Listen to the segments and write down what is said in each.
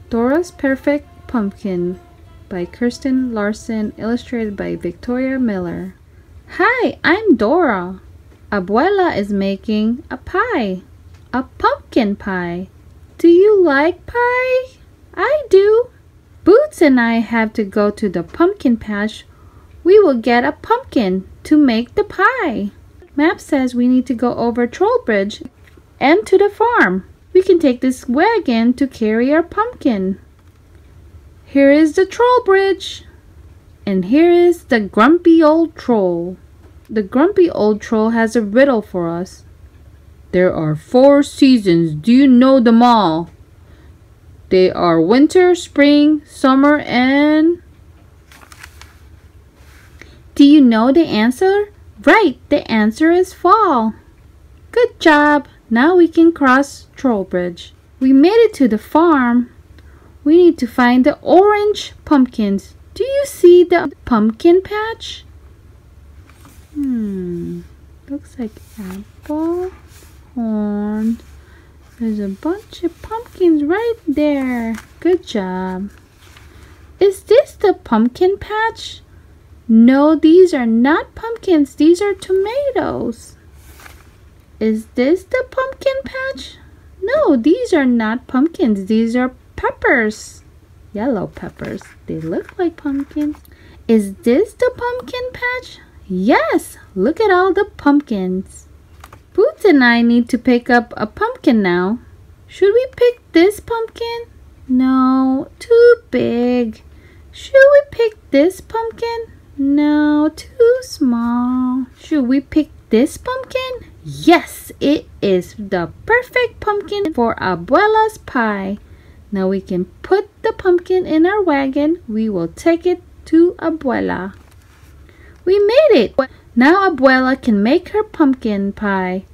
Dora's Perfect Pumpkin by Kirsten Larson, illustrated by Victoria Miller. Hi, I'm Dora. Abuela is making a pie, a pumpkin pie. Do you like pie? I do. Boots and I have to go to the pumpkin patch. We will get a pumpkin to make the pie. Map says we need to go over Troll Bridge and to the farm. We can take this wagon to carry our pumpkin. Here is the troll bridge. And here is the grumpy old troll. The grumpy old troll has a riddle for us. There are 4 seasons. Do you know them all? They are winter, spring, summer, and... Do you know the answer? Right, the answer is fall. Good job. Now we can cross Troll Bridge. We made it to the farm. We need to find the orange pumpkins. Do you see the pumpkin patch? Looks like apple, corn. There's a bunch of pumpkins right there. Good job. Is this the pumpkin patch? No, these are not pumpkins. These are tomatoes. Is this the pumpkin patch? No, these are not pumpkins. These are peppers. Yellow peppers. They look like pumpkins. Is this the pumpkin patch? Yes, look at all the pumpkins. Boots and I need to pick up a pumpkin now. Should we pick this pumpkin? No, too big. Should we pick this pumpkin? No, too small. Should we pick this pumpkin? Yes, it is the perfect pumpkin for Abuela's pie. Now we can put the pumpkin in our wagon. We will take it to Abuela. We made it! Now Abuela can make her pumpkin pie.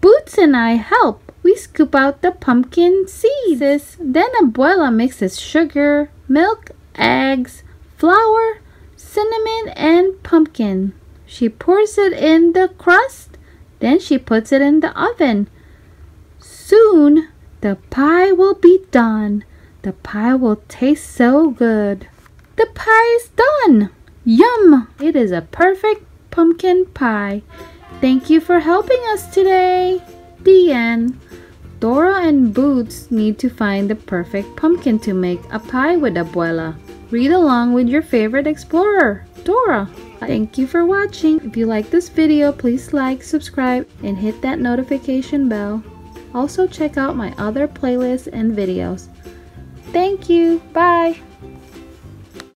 Boots and I help. We scoop out the pumpkin seeds. Then Abuela mixes sugar, milk, eggs, flour, cinnamon, and pumpkin. She pours it in the crust. Then she puts it in the oven. Soon, the pie will be done. The pie will taste so good. The pie is done. Yum! It is a perfect pumpkin pie. Thank you for helping us today. The end. Dora and Boots need to find the perfect pumpkin to make a pie with Abuela. Read along with your favorite explorer, Dora. Thank you for watching. If you like this video, please like, subscribe, and hit that notification bell. Also check out my other playlists and videos. Thank you. Bye.